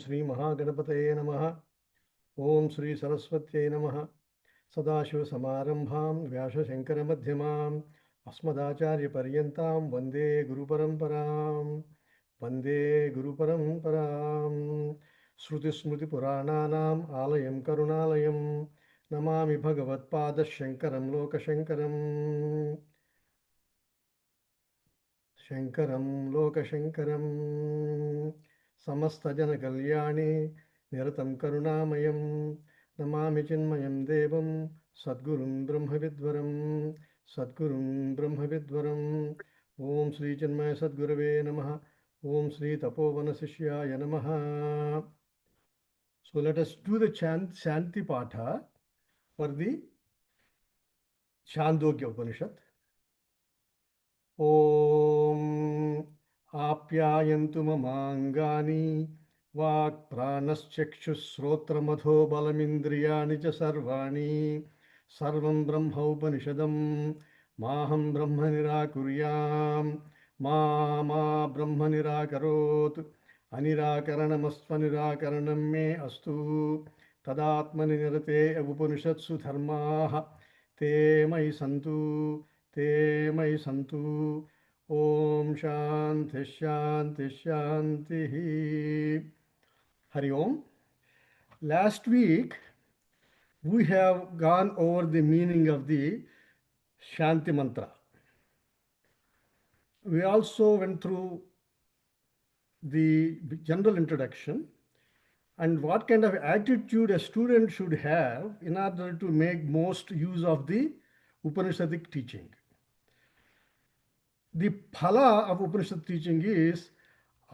Sri Mahaganapataye Namaha. Om Sri Saraswatyay Namaha. Sadashiva Samarambham Vyasa Shankara Madhyamam Asmadacharya Paryantam Vande Guru Paramparam. Vande Guru Paramparam. Shruti Smriti Purananam Alayam Karunalayam Namami Bhagavatpada Shankaram Loka Shankaram. Shankaram Loka Shankaram. Samastajana Kalyani Niratam Karunamayam Namami Chinmayam Devam Sadgurum Brahmavidvaram Sadgurum Brahmavidvaram. Om Sri Chinmaya Sadgurave Namaha. Om Sri Tapovana Sishyaya Namaha. So let us do the Shanti Patha for the Chandogya Upanishad. Om Apyayantu Mamangani Vak Pranaschakshushrotramadho Balamindriyani cha Sarvani Sarvam Brahma Upanishadam Maham Brahma Nirakuryam Ma Brahma Nirakarot Anirakaranamastvanirakaranam me astu Tadatmani nirate Upanishadsu dharmaha Te mai santu ते मयि सन्तु ॐ शान्ति शान्ति शान्तिः. Hari Om. Last week we have gone over the meaning of the Shanti Mantra. We also went through the general introduction and what kind of attitude a student should have in order to make most use of the Upanishadic teaching. The phala of Upanishad teaching is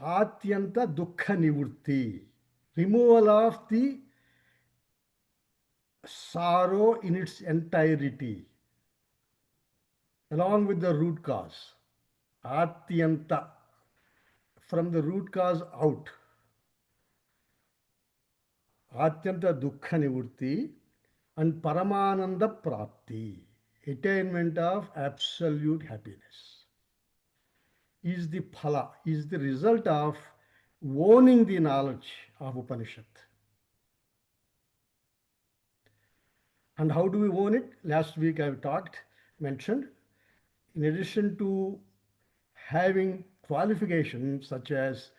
Atyanta Dukkha Nivurti, removal of the sorrow in its entirety, along with the root cause. Atyanta, from the root cause out. Atyanta Dukkha Nivurti and Paramananda Prapti, attainment of absolute happiness, is the phala, is the result of owning the knowledge of Upanishad. And how do we own it? Last week I mentioned, in addition to having qualifications such as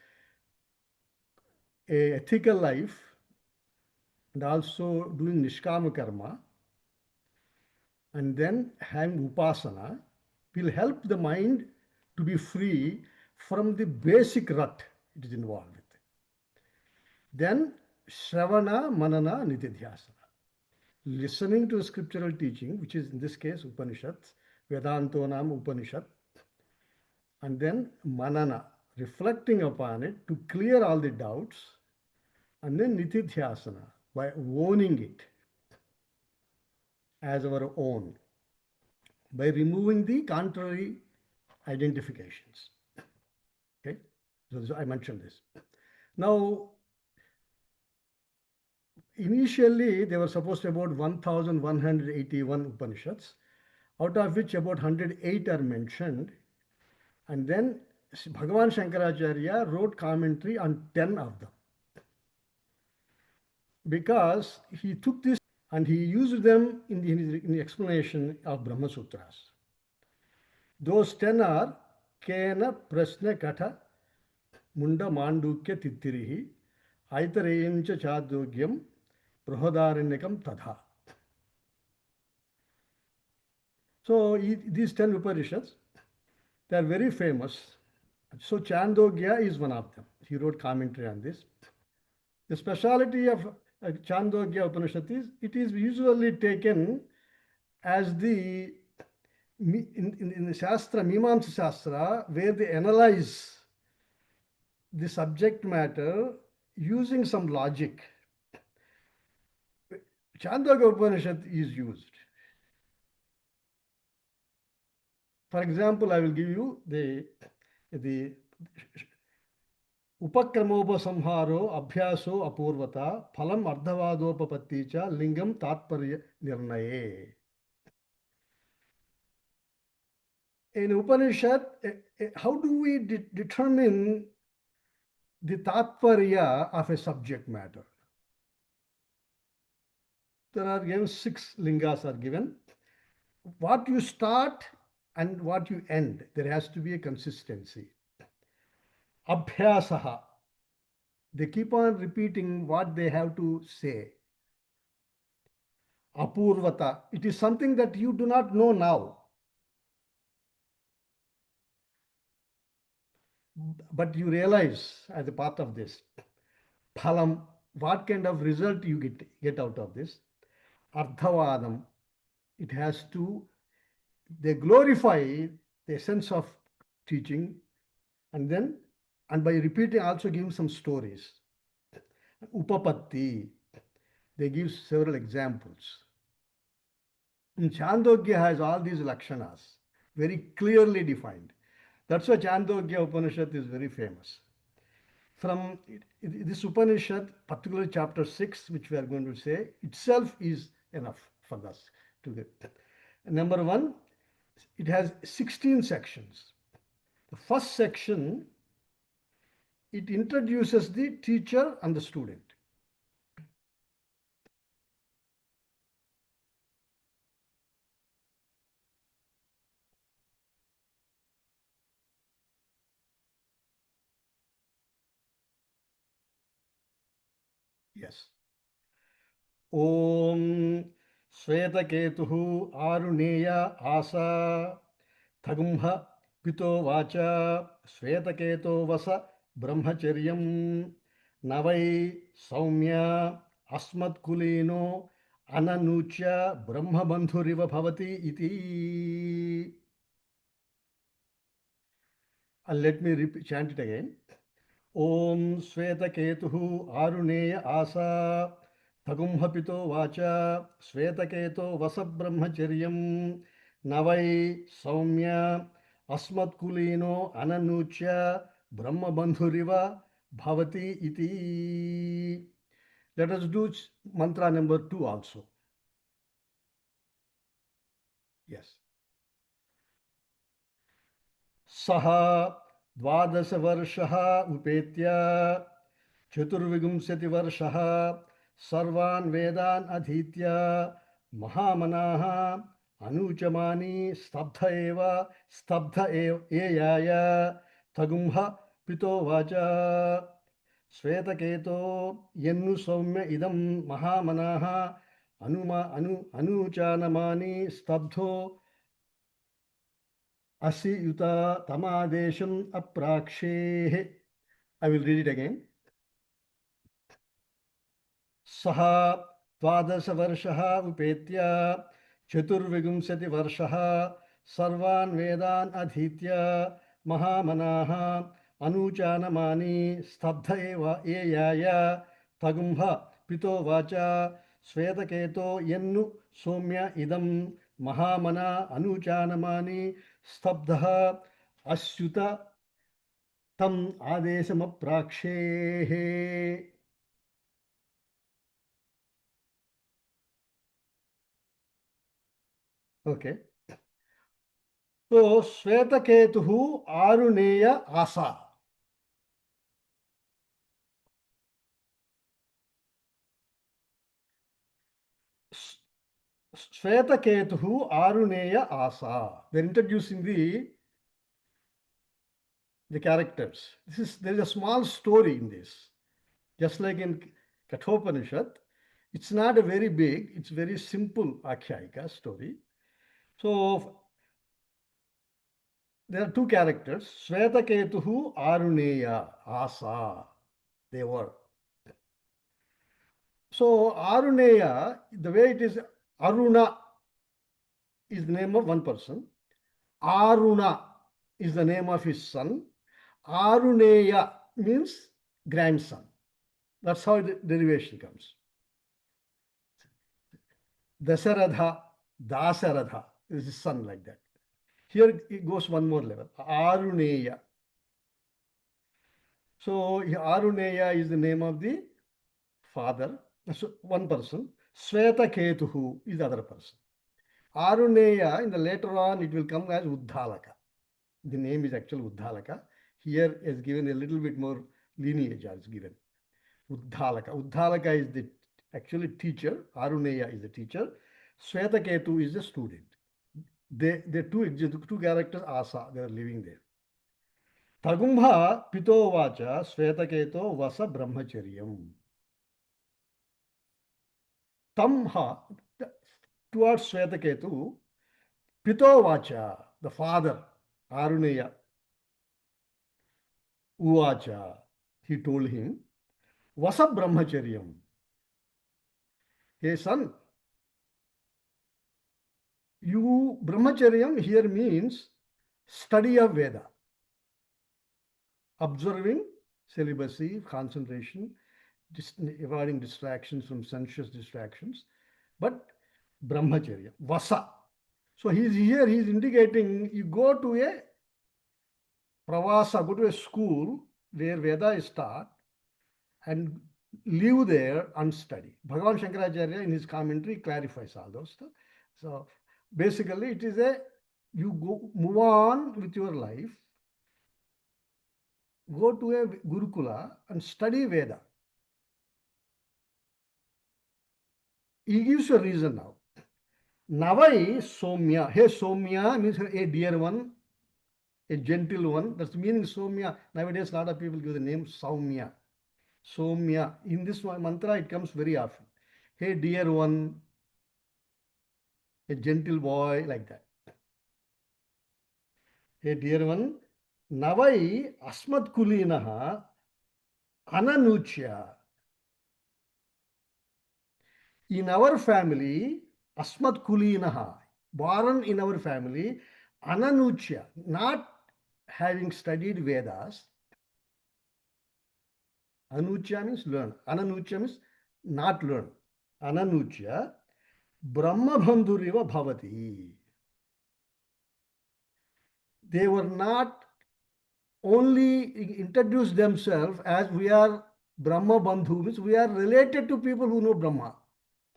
a ethical life and also doing Nishkama Karma, and then having Upasana, will help the mind to be free from the basic rut it is involved with. Then Shravana, Manana, Nitidhyasana. Listening to scriptural teaching, which is in this case Upanishads, Vedantonam Upanishad, and then Manana, reflecting upon it to clear all the doubts, and then Nitidhyasana, by owning it as our own, by removing the contrary identifications. Okay, so I mentioned this. Now, initially there were supposed to be about 1181 Upanishads, out of which about 108 are mentioned, and then Bhagavan Shankaracharya wrote commentary on 10 of them, because he took this and he used them in the explanation of Brahma Sutras. Those 10 are Kena Prasna Katha Munda Mandukya Tittirihi Aitareyamcha Chadogyam Prahadaranyakam Tadha. So these 10 Upanishads, they are very famous. So Chandogya is one of them. He wrote commentary on this. The speciality of Chandogya Upanishad is, it is usually taken as the, in the Shastra, Mimamsa Shastra, where they analyze the subject matter using some logic. Chandogya Upanishad is used. For example, I will give you the Upakramopasamharo Abhyaso Apurvata Phalam Ardhavadopapatti cha Lingam Tatparya Nirnaye. In Upanishad, how do we determine the tatparya of a subject matter. There are given 6 lingas are given. What you start and what you end, there has to be a consistency. Abhyasaha, they keep on repeating what they have to say. Apurvata, it is something that you do not know now, but you realize as a part of this. Phalam, what kind of result you get out of this. Ardhavadam, it has to, they glorify the essence of teaching, and then, and by repeating also give some stories. Upapatti, they give several examples. And Chandogya has all these lakshanas very clearly defined. That's why Chandogya Upanishad is very famous. From this Upanishad, particularly chapter 6, which we are going to say, itself is enough for us to get. Number 1, it has 16 sections. The first section, it introduces the teacher and the student. Yes. Om Svetaketuhu Aruneya Asa Thagumha Pito Vacha Svetaketo Vasa Brahmacharyam Navai Saumya Asmat Kulino Ananucha Brahmabandhuriva Bhavati iti. And let me chant it again. Om Svetaketuhu Aruneya Asa Thagumhapito Vacha Svetaketo Vasabrahmacharyam Navai Saumya Asmatkulino Ananucha Brahmabandhuriva Bhavati iti. Let us do mantra number 2 also. Yes. Saha Dvadasavarshaha Upetya Chaturvigumsativarshaha Sarvan Vedan Adhitya Mahamanaha Anuchamani Stabdha Eyaya Tagumha Pito Vacha Svetaketo Yennu Soumya Idam Mahamanaha Anuchanamani Stabdho Asi Yuta Tamadesham Aprakshe. I will read it again. Saha Dvadasavarshaha Upetya Chaturvigumsativarshaha Sarvan Vedan Adhitya Mahamanaha Anuchanamani Stabdha Eva Eyaya Tagumha Pito Vacha Svetaketo Yennu Soumya Idam Mahamana Anuchanamani Stabdha Asyuta Tam Adesamaprakshe. Okay. So Svetaketuhu Aruneya Asa. Svetaketuhu Aruneya Asa. They're introducing the characters. There is a small story in this. Just like in Kathopanishad, it's not a very big, it's very simple Akhyayika story. So there are 2 characters, Svetaketuhu Aruneya Asa. They were. So Aruneya, the way it is, Aruna is the name of one person. Aruna is the name of his son. Aruneya means grandson. That's how the derivation comes. Dasaratha, Dasaratha is his son, like that. Here it goes one more level. Aruneya. So Aruneya is the name of the father. That's one person. Svetaketuhu is the other person. Aruneya, in the later on, it will come as Uddhalaka. The name is actually Uddhalaka. Here is given a little bit more lineage is given. Uddalaka. Uddalaka is the actually teacher. Aruneya is the teacher. Swetaketu is the student. They two characters asa. They are living there. Tagumha pito vacha Swetaketo vasa brahmacharyam. Tamha towards Swetaketu pito vacha the father Aruneya uvacha he told him vasa brahmacharyam. Hey son, you brahmacharyam here means study of Veda, observing celibacy, concentration, avoiding distractions from sensuous distractions, but brahmacharya, vasa. So he's indicating you go to a pravasa, go to a school where Veda is taught and live there and study. Bhagavan Shankaracharya in his commentary clarifies all those stuff. So basically it is you go move on with your life, go to a Gurukula and study Veda. He gives you a reason now. Navai Somya. Hey Somya means a dear one, a gentle one. That's the meaning Somya. Nowadays, a lot of people give the name Saumya. Somya. In this mantra, it comes very often. Hey dear one, a gentle boy, like that. Hey dear one, Navai Asmat Kulinaha Ananuchya. In our family, Asmat Kulinaha, born in our family, Ananuchya, not having studied Vedas. Anuchya means learn. Ananuchya means not learn. Ananuchya, Brahma Bandhuriva Bhavati. They were not only introduced themselves as we are Brahma Bandhu, means we are related to people who know Brahma.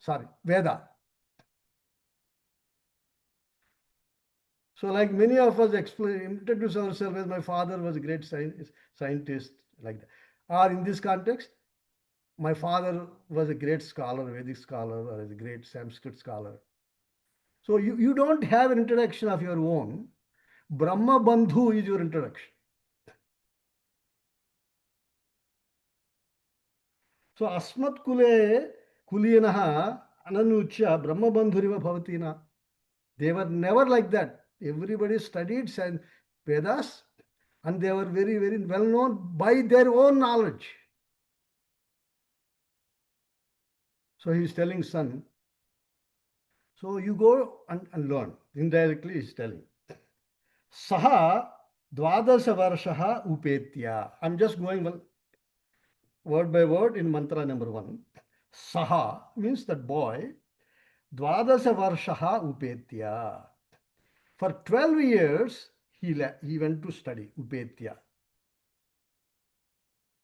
Sorry, Veda. So, like many of us introduce ourselves as my father was a great scientist, like that. Or in this context, my father was a great scholar, Vedic scholar, or a great Sanskrit scholar. So, you don't have an introduction of your own. Brahma Bandhu is your introduction. So, Asmat Kule Kulinaha Ananucha Brahma Bandhuriva Bhavatina. They were never like that. Everybody studied Vedas and they were very, very well known by their own knowledge. So he is telling son, so you go and learn. Indirectly he is telling. Saha Dwadasa Varshaha Upetya. I'm just going word by word in mantra number 1. Saha means that boy. Dwadasa Varshaha Upetya. For 12 years, he went to study Upetya.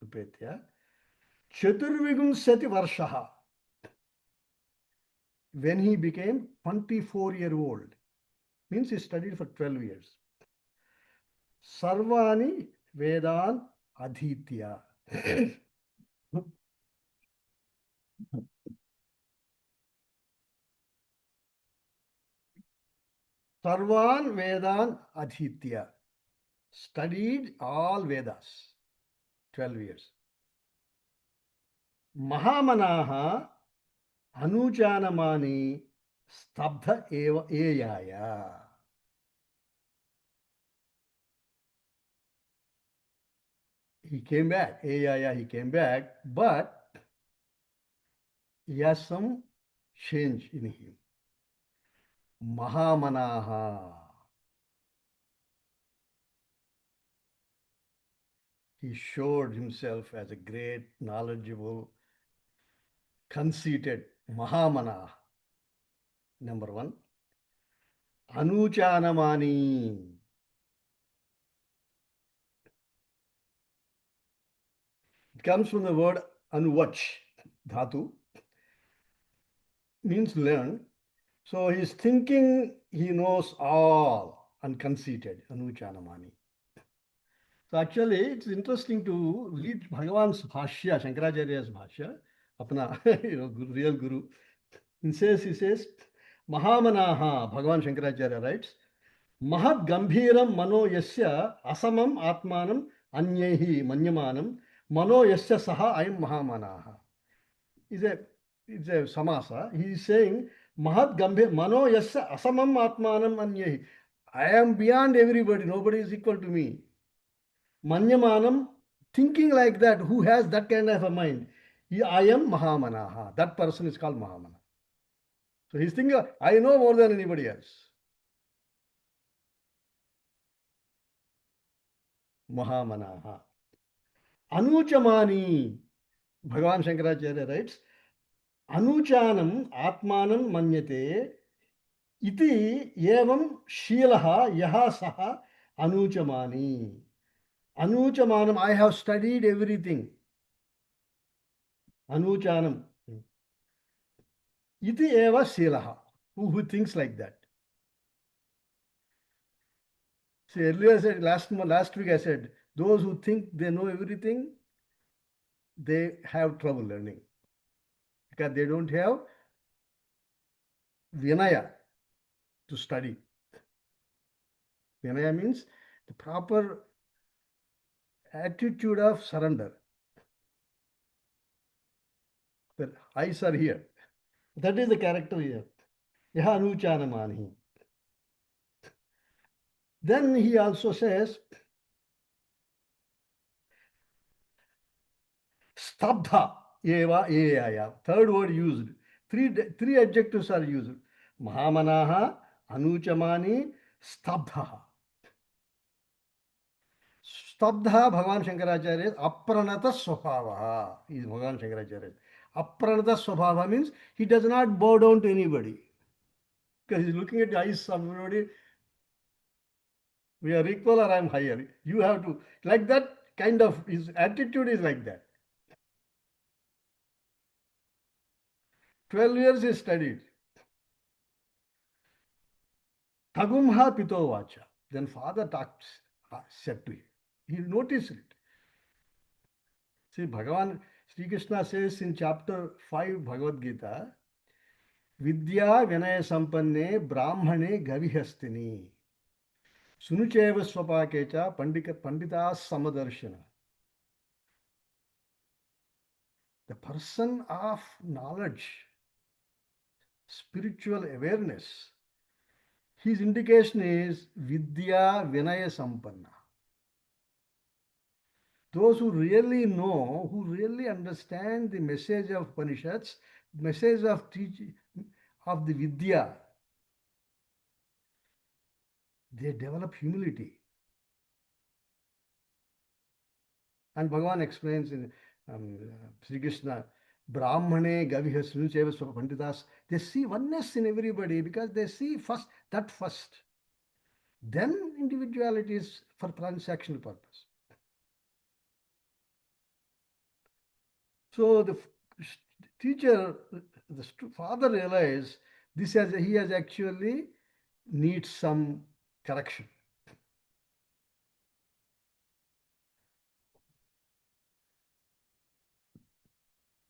Upetya. Chaturvigun Varshaha. When he became 24-year-old, means he studied for 12 years. Sarvani Vedan Adhitya. Sarvan Vedan Adhitya. Studied all Vedas. 12 years. Mahamanaha Anujanamani Stabdha Eva Eyaya. He came back. Eyaya, he came back, but he has some change in him. Mahamanaha. He showed himself as a great, knowledgeable, conceited Mahamana. Number 1. Anuchanamani. It comes from the word anuvach, dhatu, means learn. So he's thinking he knows all and conceited, Anuchanamani. So actually, it's interesting to read Bhagavan's Bhashya, Shankaracharya's Bhashya, apna, real guru. He says, Mahamanaha, Bhagavan Shankaracharya writes, Mahat Gambhiram Mano Yasya Asamam Atmanam Anyehi Manyamanam Mano Yasya Saha Ayam Mahamanaha. Is a it's a samasa. He is saying Mahat Gambhir Mano Yasya Asamam Atmanam Anyehi. I am beyond everybody, nobody is equal to me. Manyamanam, thinking like that, who has that kind of a mind? I am Mahamanaha. That person is called Mahamana. So he's thinking, I know more than anybody else. Mahamanaha. Anuchamani. Bhagavan Shankaracharya writes, Anuchanam Atmanam Manyate iti evam Shilaha Yaha Saha Anuchamani. Anuchamanam, I have studied everything. Anuchanam. Iti eva Shilaha. Who thinks like that? See, earlier I said, last week I said, those who think they know everything, they have trouble learning because they don't have Vinaya to study. Vinaya means the proper attitude of surrender. The eyes are here. That is the character here. Yaha anuchanamani. Then he also says, stabdha eva eaya. Third word used. Three adjectives are used. Mahamanaha, anuchamani, stabdha. Stabdha Bhagavan Shankaracharya apranata swabhava is Bhagavan Shankaracharya. Apranata swabhava means he does not bow down to anybody. Because he's looking at the eyes of everybody. We are equal or I am higher. You have to, like that kind of, his attitude is like that. 12 years he studied. Tagumha pito vacha. Then father talked, said to him. He noticed it. See, Bhagavan, Sri Krishna says in chapter 5 Bhagavad Gita, Vidya Vinaya Sampanne Brahmane Gavihastini Sunucheva Swapakecha Pandita Samadarshana. The person of knowledge, spiritual awareness, his indication is Vidya Vinaya Sampanna. Those who really know, who really understand the message of Upanishads, message of teaching of the Vidya, they develop humility. And Bhagavan explains in Sri Krishna, Brahmane Gaviha Sunucheva Panditas, they see oneness in everybody because they see that first. Then individuality is for transactional purpose. So the teacher, the father realized he has actually needs some correction.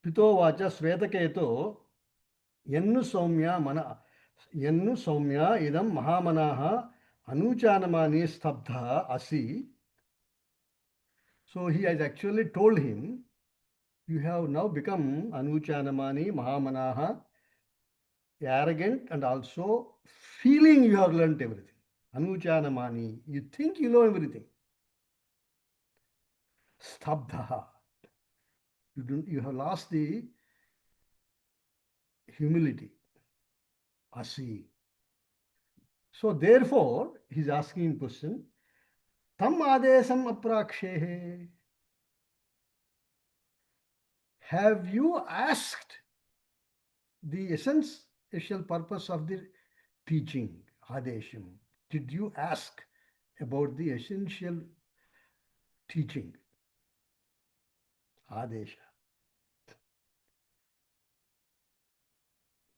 Pito vacha Svetaketo Yennu Soumya idam Mahamanaha Anuchanamani Stabdha Asi. So he has actually told him, you have now become Anuchanamani, Mahamanaha, arrogant and also feeling you have learnt everything. Anuchanamani, you think you know everything. Stabdha. You have lost the humility. Asi. So therefore, he's asking question, Tam adesam aprakshehe. Have you asked the essential purpose of the teaching, adesham? Did you ask about the essential teaching, adesha?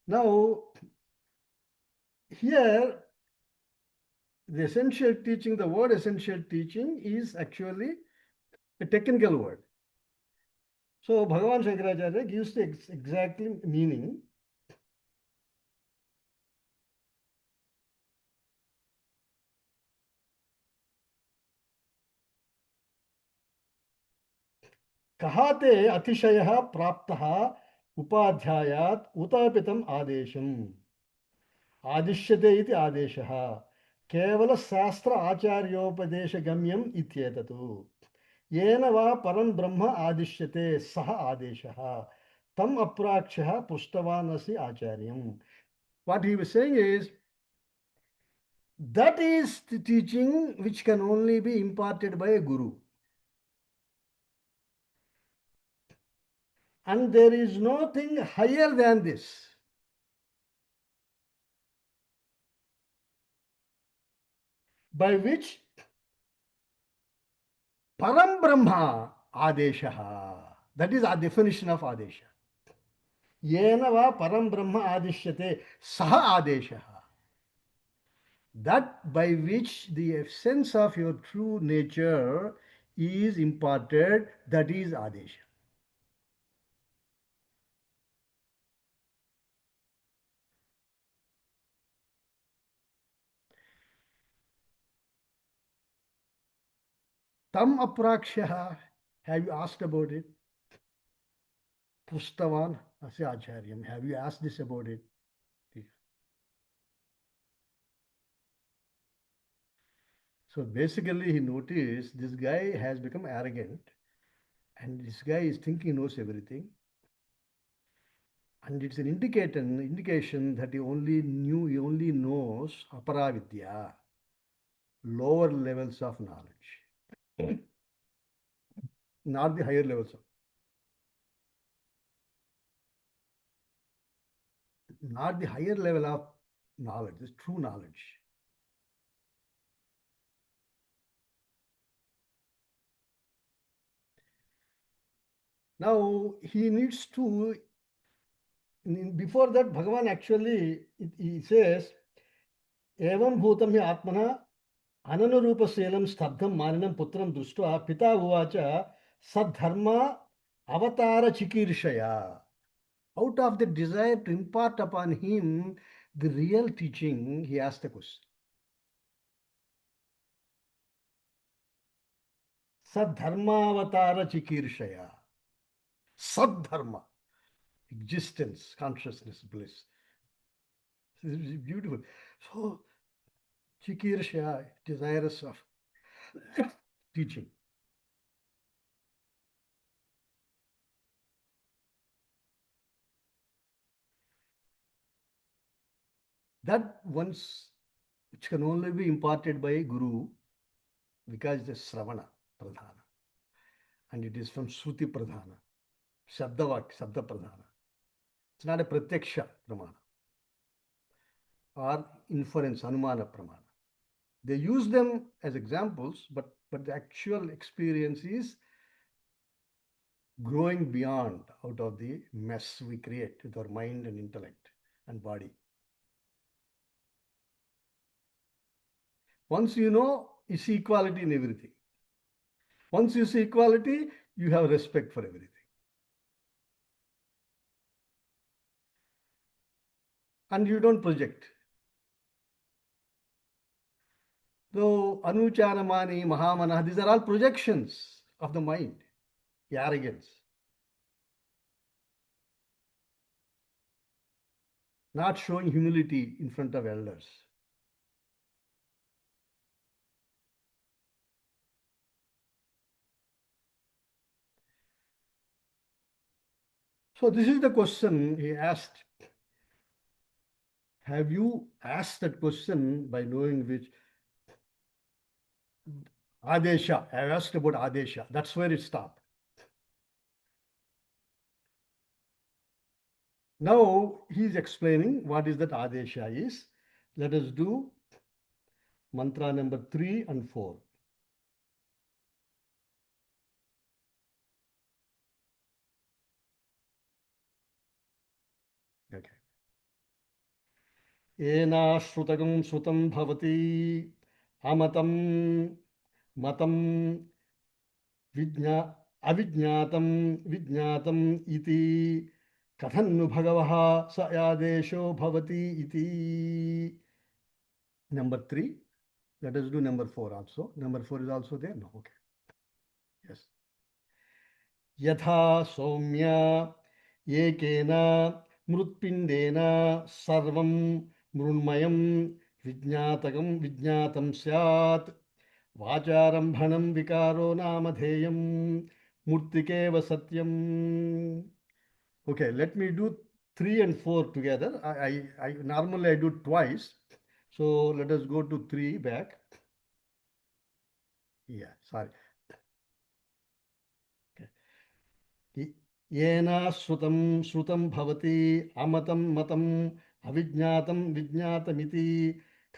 Now, here The essential teaching, the word essential teaching is actually a technical word. So Bhagavan Shankaracharya gives the exactly meaning. कहाते अतिशयः प्राप्तः उपाध्यायात् उतापितम् आदेशम् आदिश्यते इति आदेशः केवल शास्त्र आचार्योपदेशगम्यम् इत्येतत् येन वा परं ब्रह्म आदिश्यते सः आदेशः तम अप्राक्ष्यः पृष्टवान् असि आचार्यम्. What he was saying is that is the teaching which can only be imparted by a guru. And there is nothing higher than this. By which Param Brahma Adeshaha. That is our definition of Adesha. Yena va Param Brahma Adishyate Saha Adeshaha. That by which the sense of your true nature is imparted, that is Adesha. Tam Aprakshaha. Have you asked about it? Pustavan Asya Acharyam. Have you asked this about it? So basically, he noticed this guy has become arrogant and this guy is thinking he knows everything. And it's an indication that he only knows aparavidya, lower levels of knowledge, not the higher levels of, not the higher level of knowledge, this true knowledge. Now he needs to, before that, Bhagavan actually, he says, Evam bhutam hi atmana अननुरूपशीलं स्तब्धं मानिनं पुत्रं दृष्ट्वा पिता उवाच सद्धर्म अवतार चिकीर्षया. Out of the desire to impart upon him the real teaching, he asked the question. Sadharmavatara chikirshaya. Sadharma, existence, consciousness, bliss. This is beautiful. So, chikirshaya, desirous of teaching. That once, which can only be imparted by a guru, because it is Sravana Pradhana. And it is from Shruti Pradhana, Shabda Pradhana. It's not a Pratyaksha Pramana or inference, Anumana Pramana. They use them as examples, but the actual experience is growing beyond out of the mess we create with our mind and intellect and body. Once you know, you see equality in everything. Once you see equality, you have respect for everything. And you don't project. So, Anucharamani, Mahamana, these are all projections of the mind, the arrogance. Not showing humility in front of elders. So, this is the question he asked. Have you asked that question by knowing which Adesha? I asked about Adesha. That's where it stopped. Now he's explaining what is that Adesha is. Let us do mantra number 3 and 4. Okay. Ena shrutakam shrutam bhavati Amatam, matam, Vijna, Avijnatam, Vijnatam iti. Kathannu Bhagavaha Sayadesho Bhavati iti. Number three. Let us do number four also. Number four is also there? No. Okay. Yes. Yatha Somya Ekena Mrutpindena Sarvam Mrunmayam Vijnatam Syat Vacharambhanam Vikaro Namadheyam Murtikeva Satyam. Okay, let me do three and four together. I normally I do twice. So let us go to three back. Yeah, sorry. येन श्रुतं श्रुतं भवति अमतं मतम् अविज्ञातं विज्ञातमिति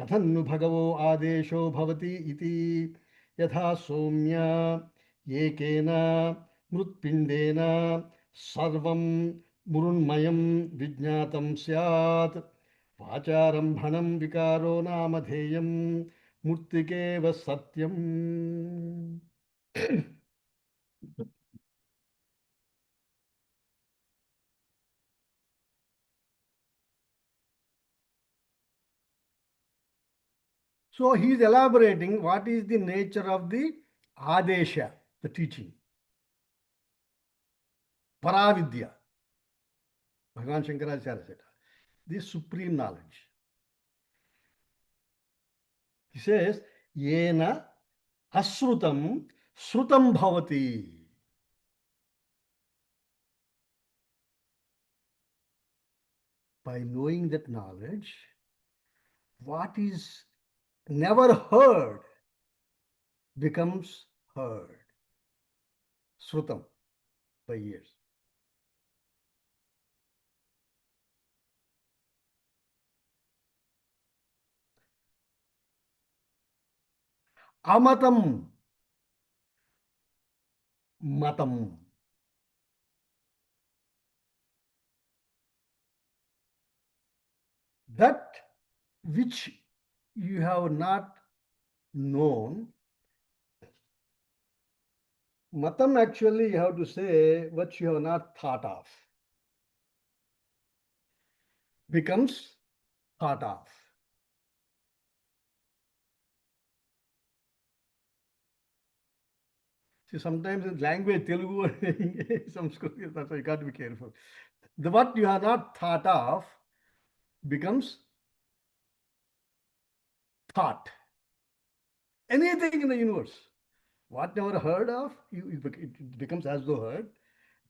कथन्नु भगवो आदेशो भवति इति यथा सौम्य एकेन मृत्पिण्डेन सर्वं मृण्मयं विज्ञातं स्यात् वाचारम्भणं विकारो नामधेयं मूर्तिकेव सत्यम्. So he is elaborating what is the nature of the Adesha, the teaching. Paravidya. Bhagavan Shankaracharya said, the supreme knowledge. He says, Yena asrutam srutam bhavati. By knowing that knowledge, what is never heard becomes heard. Srutam, by ears. Amatam, matam. That which you have not known. Matam actually you have to say what you have not thought of becomes thought of. See, sometimes in language, Telugu, Sanskrit, that's why you got to be careful. The what you have not thought of becomes thought. Anything in the universe, what never heard of, it becomes as though heard.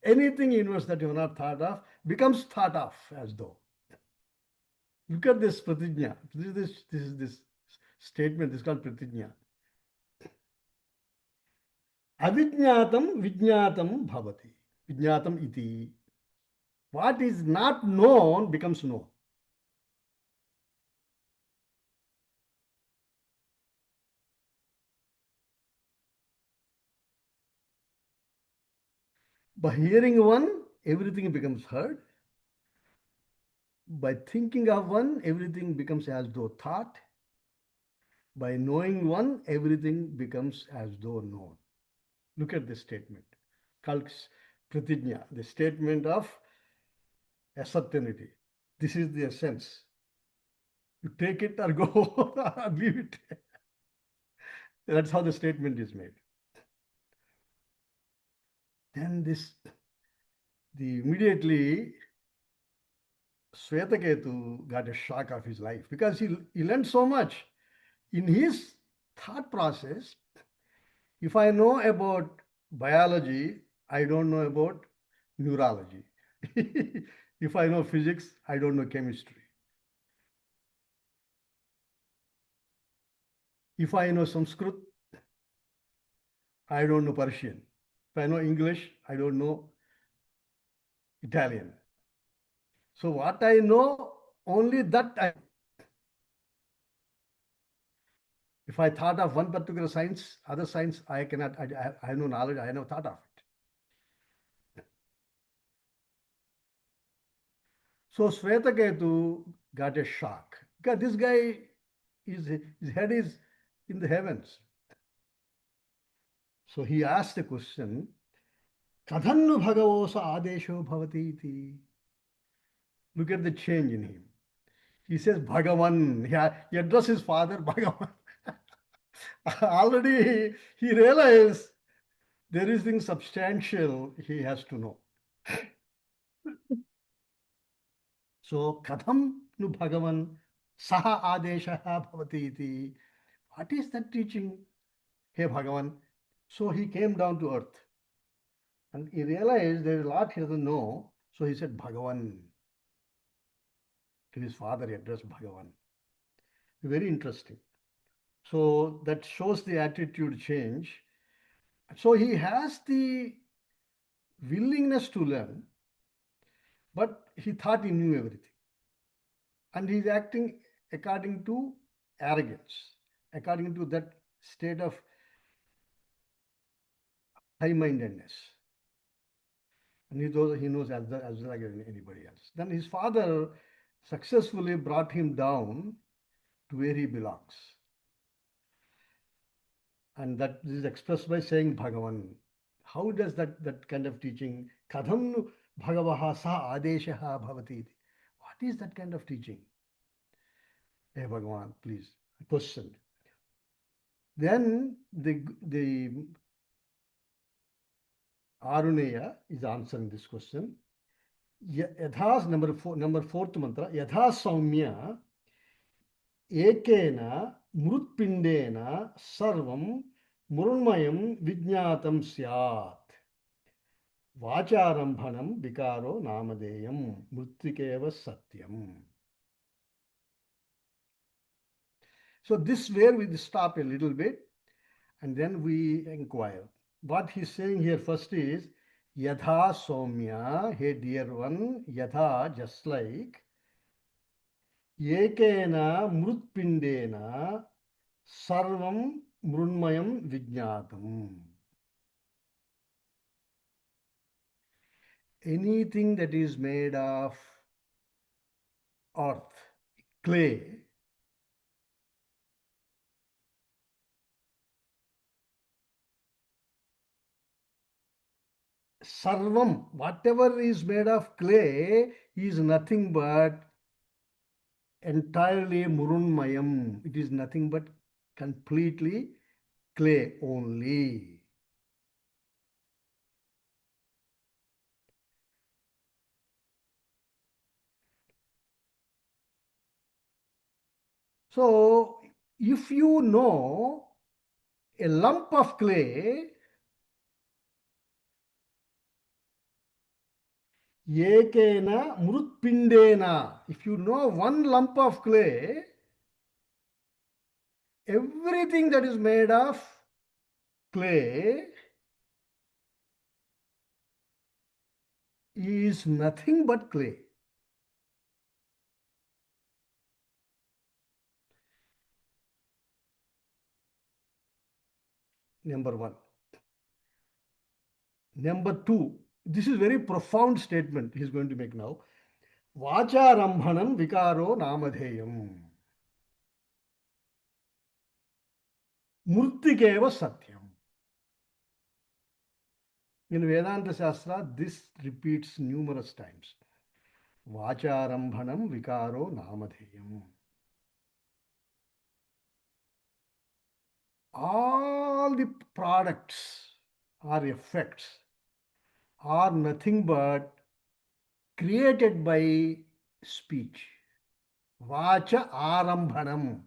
Anything in the universe that you have not thought of becomes thought of as though. Look at this pratijna. This statement. This is called pratijna. Avijnatam vijnatam bhavati. Vijnatam iti. What is not known becomes known. By hearing one, everything becomes heard. By thinking of one, everything becomes as though thought. By knowing one, everything becomes as though known. Look at this statement. Called pratijna, the statement of a certainty. This is the essence. You take it or go or leave it. That's how the statement is made. Then immediately Swetaketu got a shock of his life because he learned so much. In his thought process, if I know about biology, I don't know about neurology. If I know physics, I don't know chemistry. If I know Sanskrit, I don't know Persian. If I know English, I don't know Italian. So what I know, only that I. If I thought of one particular science, other science, I cannot, I have no knowledge, I have no thought of it. So Swetaketu got a shock because this guy, his head is in the heavens. So he asked the question, Kadhannu Bhagavosa Adesho Bhavati iti. Look at the change in him. He says Bhagavan. He addressed his father Bhagavan. Already he realized there is thing substantial he has to know. So Katham nu Bhagavan Saha Adeshaha Bhavati iti. What is that teaching? Hey Bhagavan. So he came down to earth and he realized there is a lot he doesn't know. So he said Bhagavan. To his father, he addressed Bhagavan. Very interesting. So that shows the attitude change. So he has the willingness to learn, but he thought he knew everything. And he's acting according to arrogance, according to that state of high mindedness. And he knows as well as anybody else. Then his father successfully brought him down to where he belongs. And that is expressed by saying Bhagavan. How does that kind of teaching, Kadham Bhagavaha Sa Adeshaha Bhavati? What is that kind of teaching? Hey Bhagavan, please, question. Then the Aruneya is answering this question. Yadha, number fourth mantra, Yadha Saumya Ekena Mrutpindena Sarvam Murunmayam Vijnatam Syat. Vacharambhanam vikaro namadeyam mrittikeva satyam. So this where we stop a little bit and then we inquire. What he's saying here first is Yadha Somya, hey dear one, Yadha, just like Ekena Mrutpindena Sarvam Mrunmayam Vijnatam. Anything that is made of earth, clay, sarvam, whatever is made of clay, is nothing but entirely murunmayam. It is nothing but completely clay only. So, if you know a lump of clay, ekena mrutpindena, if you know one lump of clay, everything that is made of clay is nothing but clay. Number one. Number two, this is very profound statement he's going to make now. Vacharambhanam vikaro namadheyam. Murtikeva satyam. In Vedanta Shastra, this repeats numerous times. Vacharambhanam vikaro namadheyam. All the products or effects are nothing but created by speech. Vacha arambhanam.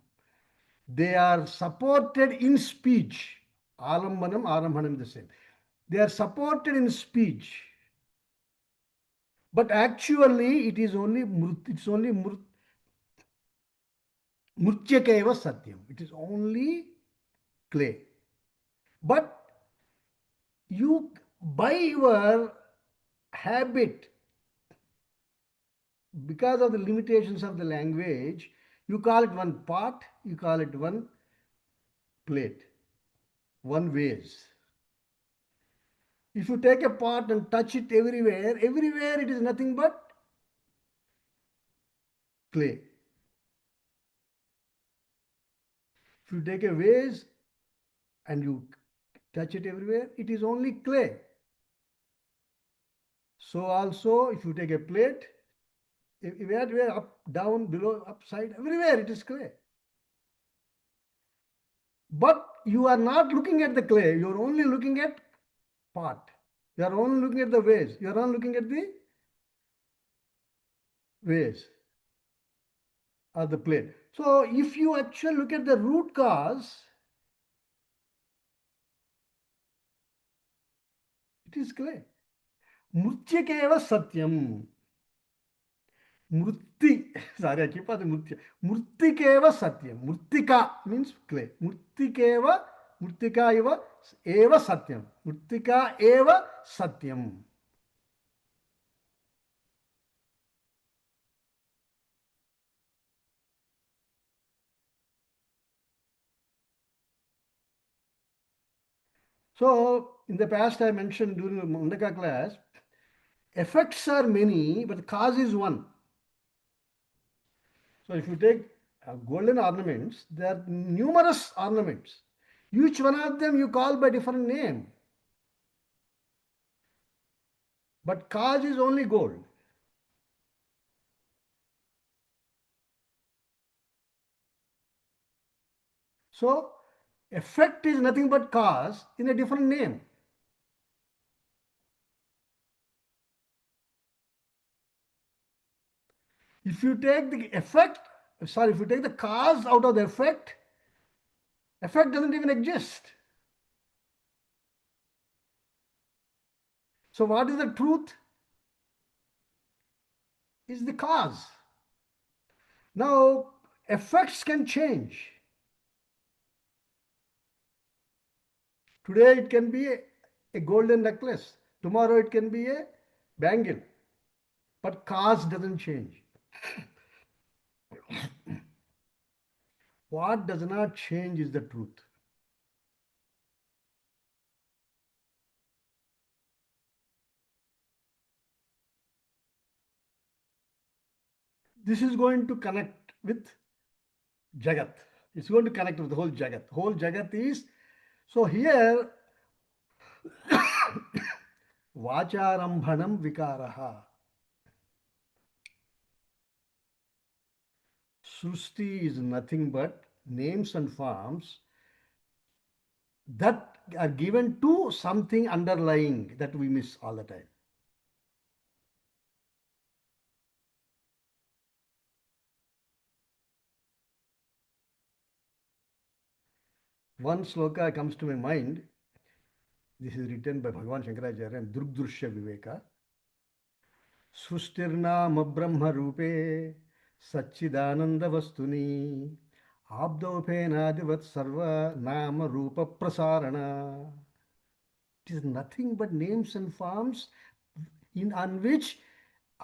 They are supported in speech. Alambanam, arambhanam the same. They are supported in speech. But actually it is only murtyakeva satyam. It is only clay. But you, by your habit, because of the limitations of the language, you call it one pot, you call it one plate, one vase. If you take a pot and touch it everywhere, everywhere it is nothing but clay. If you take a vase and you touch it everywhere, it is only clay. So also, if you take a plate, everywhere, up, down, below, upside, everywhere it is clay. But you are not looking at the clay, you are only looking at pot. You are only looking at the vase. You are only looking at the vase or the plate. So if you actually look at the root cause, it is clay. Mrutyakeva satyam. Murti, sorry, I keep on the murti. Murtikeva satyam. Murtika means clay. Murtikeva, murtika eva satyam. Murtika eva satyam. So in the past I mentioned during the Mundaka class, effects are many, but the cause is one. So if you take golden ornaments, there are numerous ornaments. Each one of them you call by different name. But cause is only gold. So effect is nothing but cause in a different name. If you take the effect, sorry, if you take the cause out of the effect, effect doesn't even exist. So what is the truth? Is the cause. Now effects can change. Today it can be a golden necklace. Tomorrow it can be a bangle. But cause doesn't change. What does not change is the truth. This is going to connect with Jagat. It's going to connect with the whole Jagat. Whole Jagat is, so here, Vacharambhanam Vikaraha. Srusti is nothing but names and forms that are given to something underlying that we miss all the time. One sloka comes to my mind. This is written by Bhagavan Shankaracharya and Durgdrushya Viveka. सृष्टिर्नाम ब्रह्म रूपे सच्चिदानंद वस्तुनि आब्दोपेनादिवत् सर्व नाम रूप प्रसारण. It is nothing but names and forms in on which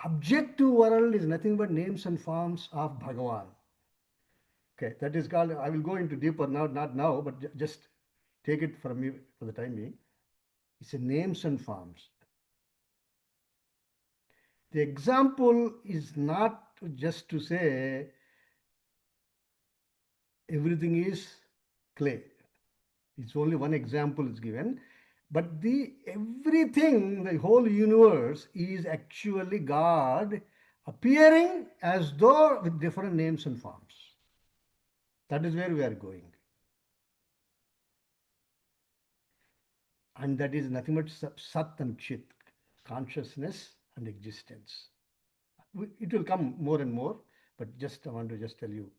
objective world is nothing but names and forms of Bhagavan. Okay, that is called, I will go into deeper now, not now, but just take it from me for the time being. It's a names and forms. The example is not just to say everything is clay. It's only one example is given. But the everything, the whole universe is actually God appearing as though with different names and forms. That is where we are going. And that is nothing but Sat and Chit, consciousness and existence. It will come more and more, but just I want to just tell you,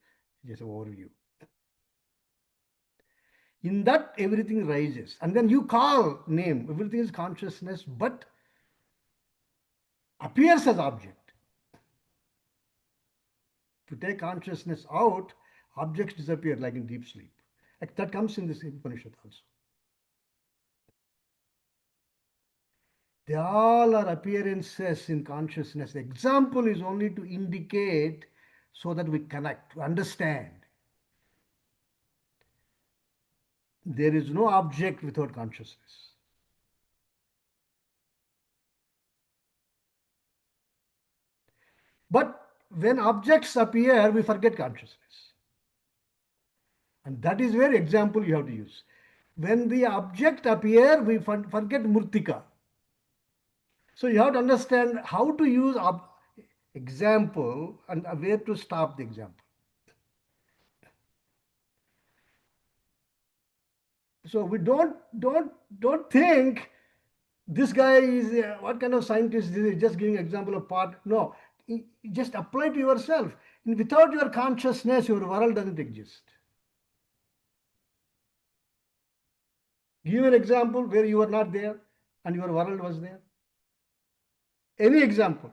just an overview. In that everything rises. And then you call name, everything is consciousness, but appears as object. To take consciousness out, objects disappear like in deep sleep. Like that comes in this Upanishad also. They all are appearances in consciousness. The example is only to indicate so that we connect, to understand. There is no object without consciousness. But when objects appear, we forget consciousness. And that is where example you have to use. When the object appear, we forget murtika. So you have to understand how to use example and where to stop the example. So we don't think this guy is what kind of scientist is he, just giving example of part. No, just apply to yourself. Without your consciousness, your world doesn't exist. Give an example where you are not there and your world was there. Any example.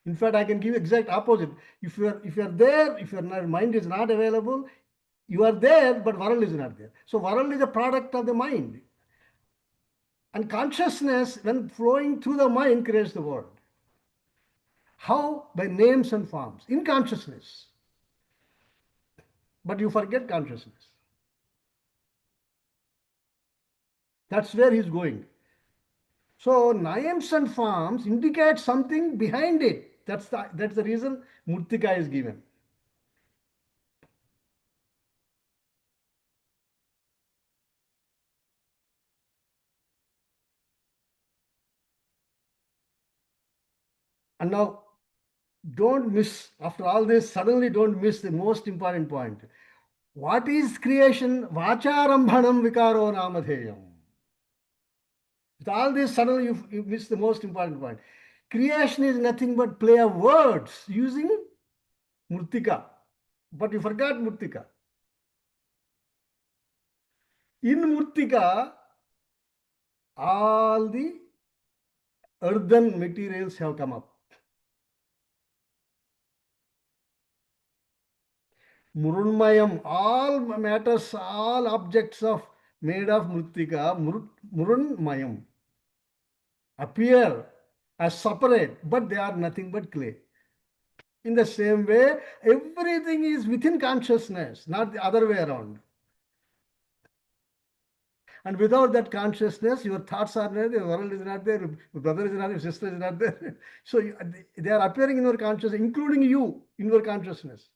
In fact, I can give exact opposite. If you are there, if your mind is not available, you are there, but world is not there. So world is a product of the mind. And consciousness, when flowing through the mind, creates the world. How? By names and forms, in consciousness. But you forget consciousness. That's where he's going. So names and forms indicate something behind it. That's the reason Murtika is given. And now don't miss, after all this, suddenly don't miss the most important point. What is creation? Vacharambhanam vikaro namadheyam. With all this, suddenly you miss the most important point. Creation is nothing but play of words using Murtika. But you forgot Murtika. In Murtika, all the earthen materials have come up. Murunmayam, all matters, all objects of made of Murtika, Murunmayam, appear as separate, but they are nothing but clay. In the same way, everything is within consciousness, not the other way around. And without that consciousness, your thoughts are not there, your world is not there, your brother is not there, your sister is not there. So they are appearing in your consciousness, including you in your consciousness.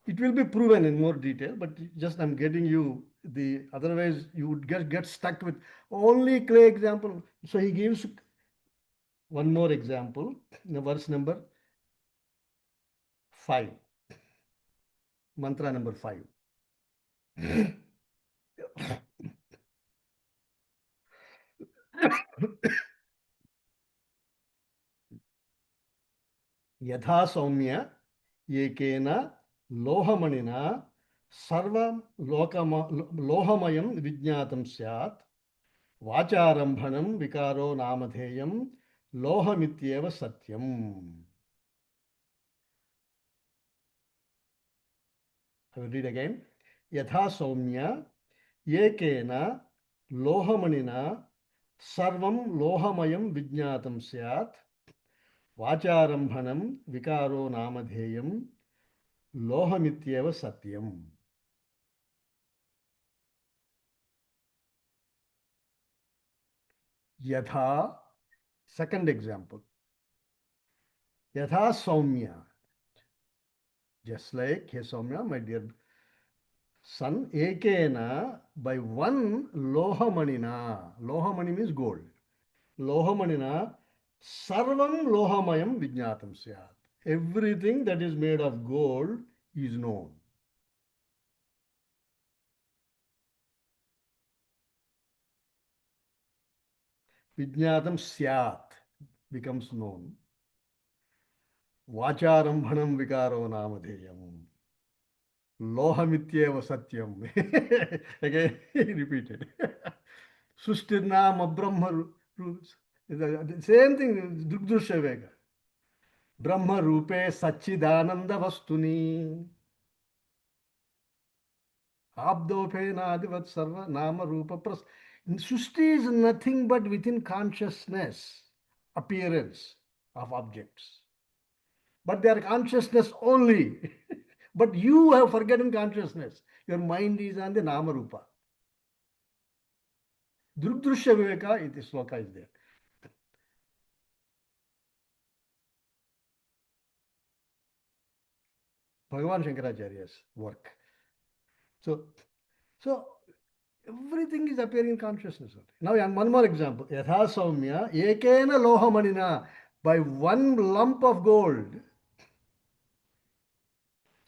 It will be proven in more detail, but just I'm getting you the, otherwise you would get stuck with only clay example. So he gives one more example in the verse number 5, mantra number 5. यथा सौम्य एकेन लोहमणिना सर्वं लोहमयं विज्ञातं स्यात् वाचारम्भणं विकारो नामधेयं लोहमित्येव सत्यम्. I will read again. यथा सौम्य एकेन लोहमणिना सर्वं लोहमयं विज्ञातं स्यात् वाचारम्भणं विकारो नामधेयं लोहमित्येव सत्यम्. यथा, second example, yatha saumya, just like, hey Saumya, my dear son, ekena, by one lohamanina, lohamani means gold, lohamanina, sarvam lohamayam vijnatam syat. Everything that is made of gold is known. Vijnatam syat becomes known. Vacharambhanam vikaro namadheyam. Lohamityeva satyam. Again, he repeated. Sustirnam Brahma. Same thing, Drugdrushya Vega. Brahma Rupe Sachidananda Vastuni. Abdopena Adivat Sarva Nama Rupa Pras. Sushti is nothing but within consciousness, appearance of objects. But they are consciousness only. But you have forgotten consciousness. Your mind is on the Nama Rupa. Drugdrushya Viveka, this sloka is there. Bhagavan Shankaracharya's work. So, so everything is appearing in consciousness. Now, and one more example. Yatha Saumya, ekena lohamanina, by one lump of gold,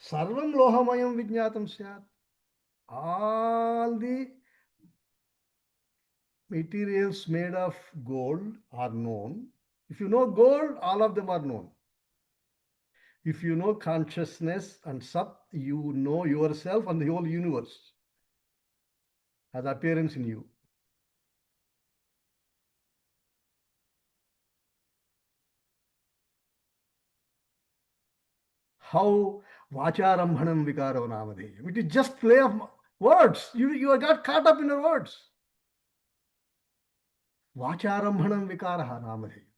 sarvam lohamayam vijnatam syat. All the materials made of gold are known. If you know gold, all of them are known. If you know consciousness and Sat, you know yourself and the whole universe has appearance in you. How Vacharambhanam Vikaro Namadheyam. It is just play of words. You got caught up in the words. Vacharambhanam Vikaraha Namadheyam.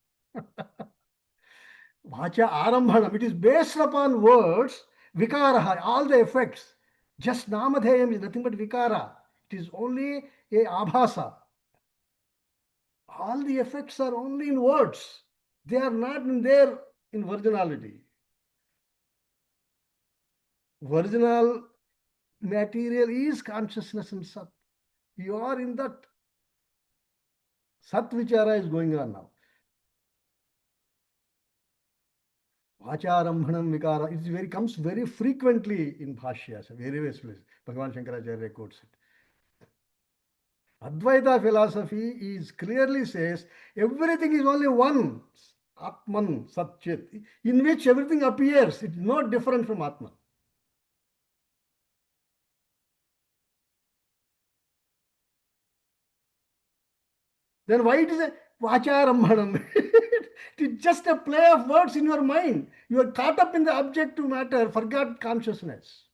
Vacha Arambhanam. It is based upon words. Vikaraha, all the effects. Just Namadheyam is nothing but Vikara. It is only a Abhasa. All the effects are only in words. They are not in there in virginality. Virginal material is consciousness and Sat. You are in that. Sat Vichara is going on now. Vacharambhanam Vikara. Comes very frequently in Bhashyas, various places. Bhagavan Shankaracharya quotes it. Advaita philosophy is clearly says everything is only one. Atman, Satchit, in which everything appears. It's not different from Atman. Then why it is a Vacharambhanam? It's just a play of words in your mind. You are caught up in the objective matter, forgot consciousness.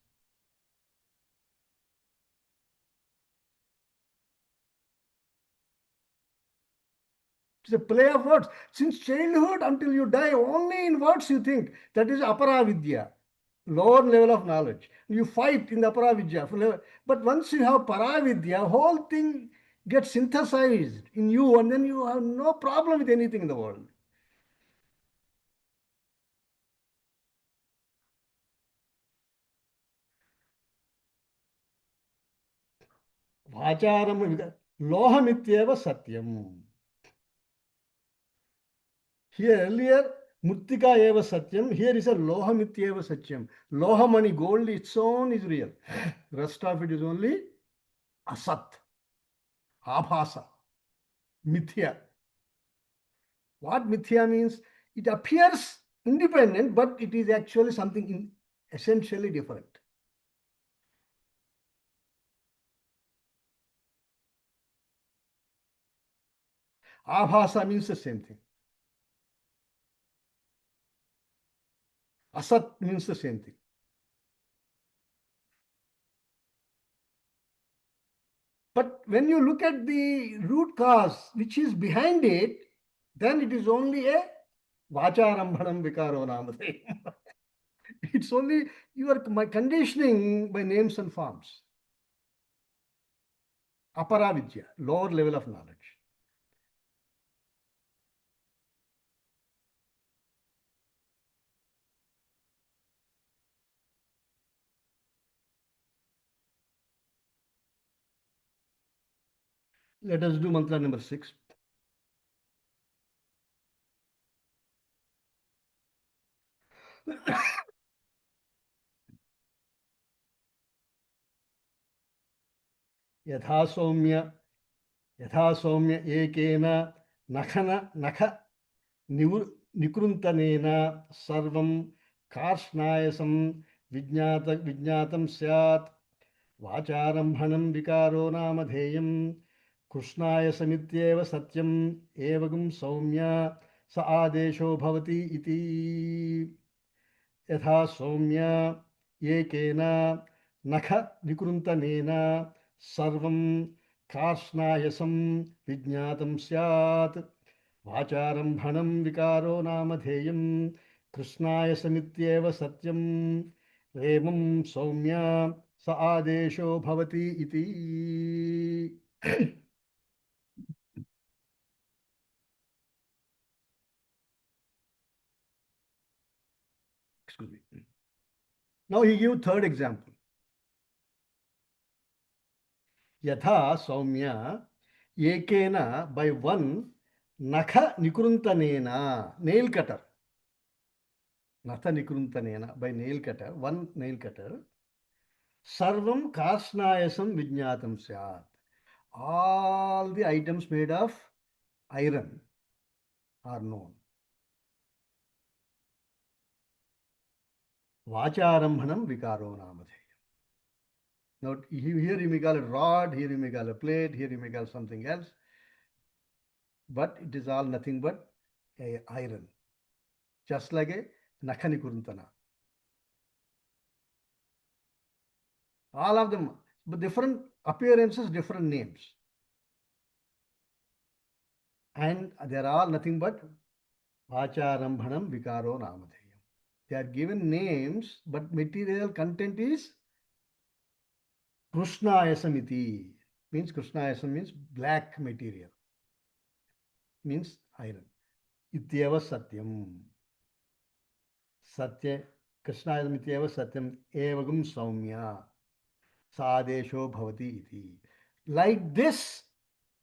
It's a play of words. Since childhood until you die, only in words you think. That is aparavidya, lower level of knowledge. You fight in the aparavidya. But once you have paravidya, whole thing gets synthesized in you, and then you have no problem with anything in the world. Vacharam lohamityeva satyam. Here earlier, Muttika eva satyam. Here is a lohamityeva satyam. Lohamani, gold, its own is real. Rest of it is only asat, abhasa, mithya. What mithya means? It appears independent, but it is actually something essentially different. Abhasa means the same thing. Asat means the same thing. But when you look at the root cause which is behind it, then it is only a Vacharambhanam Vikaro Namadhe. It's only my conditioning by names and forms. Aparavidya, lower level of knowledge. Let us do mantra number 6. Yatha Somya ekena nakha nikruntanena sarvam karshnayasam vijnatam syat vacharambhanam vikaro namadheyam कृष्णाय समित्येव सत्यम एवगम सौम्य स आदेशो भवति इति यथा सौम्य एकेन नख विकृन्तनेन सर्वं कार्ष्णायसं विज्ञातं स्यात् वाचारम्भणं विकारो नामधेयं कृष्णाय समित्येव सत्यम एवं सौम्य स आदेशो भवति इति. Excuse me. Now he gives third example. Yatha Saumya Ekena by one Nakha Nikruntanena, nail cutter. Natha Nikruntanena by nail cutter, one nail cutter. Sarvam Karsnayasam Vijnatam Syat. All the items made of iron are known. Vacharambhanam Vikaro Namadhe. Now, here you may call it rod, here you may call a plate, here you may call something else, but it is all nothing but iron, just like a Nakhani Kuruntana. All of them, but different appearances, different names. And they are all nothing but Vacharambhanam Vikaro Namadheyam. They are given names, but material content is Krishnayasamiti. Means Krishnayasam means black material. Means iron. Ityeva Satyam. Satya Krishnayasam Ityeva Satyam Evagum Saumya. Sadesho Bhavati iti. Like this,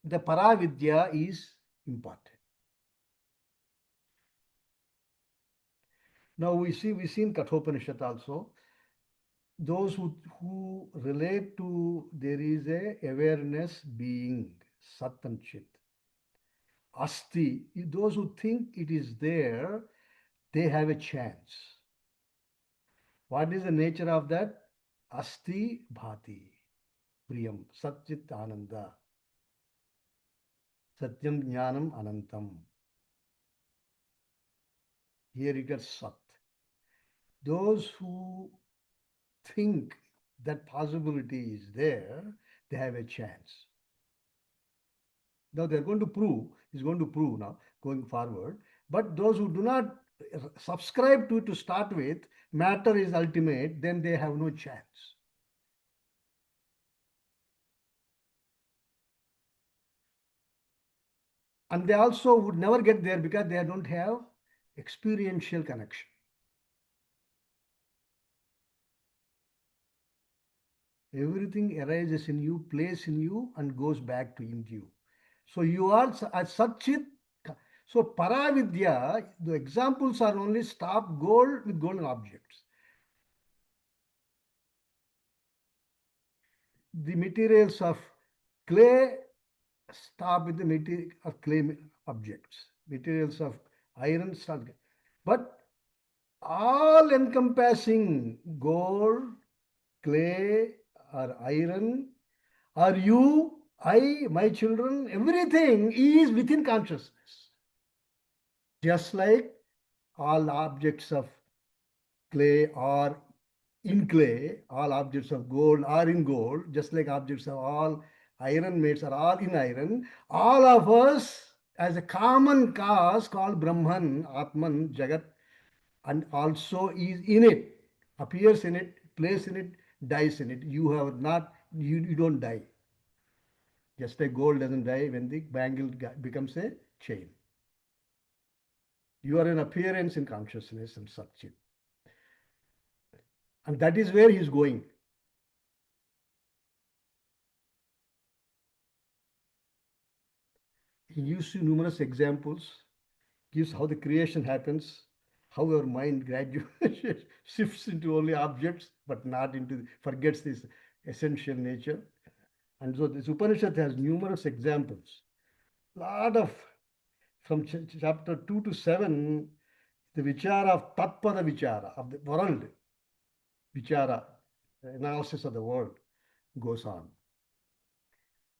the Paravidya is important. Now we see in Kathopanishad also, those who relate to there is a awareness being, Sat and Chit. Asti, those who think it is there, they have a chance. What is the nature of that? Asti Bhati, Priyam, Satchit Ananda, Satyam Jnanam Anantam. Here you get Sat. Those who think that possibility is there, they have a chance. Now they're going to prove, is going to prove now, going forward. But those who do not subscribe to it to start with, matter is ultimate, then they have no chance. And they also would never get there because they don't have experiential connection. Everything arises in you, plays in you, and goes back to into you. So you are as Satchit. So Paravidya, the examples are only stop gold with golden objects. The materials of clay stop with the material of clay objects. Materials of iron start. But all encompassing gold, clay, or iron, or you, I, my children, everything is within consciousness. Just like all objects of clay are in clay, all objects of gold are in gold, just like objects of all iron mates are all in iron, all of us as a common cause called Brahman, Atman, Jagat, and also is in it, appears in it, plays in it, dies in it. You have not, you don't die. Just like gold doesn't die when the bangle becomes a chain. You are an appearance in consciousness and such. And that is where he is going. He gives you numerous examples, gives how the creation happens, how your mind gradually shifts into only objects, but not into, forgets this essential nature. And so this Upanishad has numerous examples. Lot of, from chapter 2 to 7, the vichara of Tatpada vichara, of the world, vichara, analysis of the world goes on.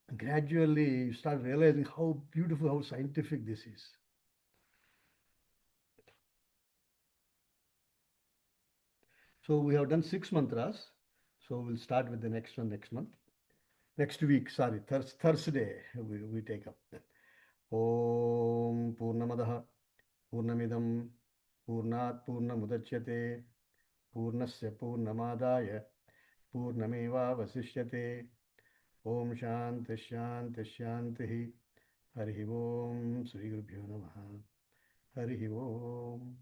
And gradually you start realizing how beautiful, how scientific this is. So we have done 6 mantras. So we'll start with the next one next month. Next week, sorry, Thursday we take up. Om Purnamadaha Purnamidam Purnat Purnamudachyate Purnasya Purnamadaya Purnameva Vasishyate Om Shanti Shanti Shanti Harihi Om Sri Gurubhyo Namaha Harihi Om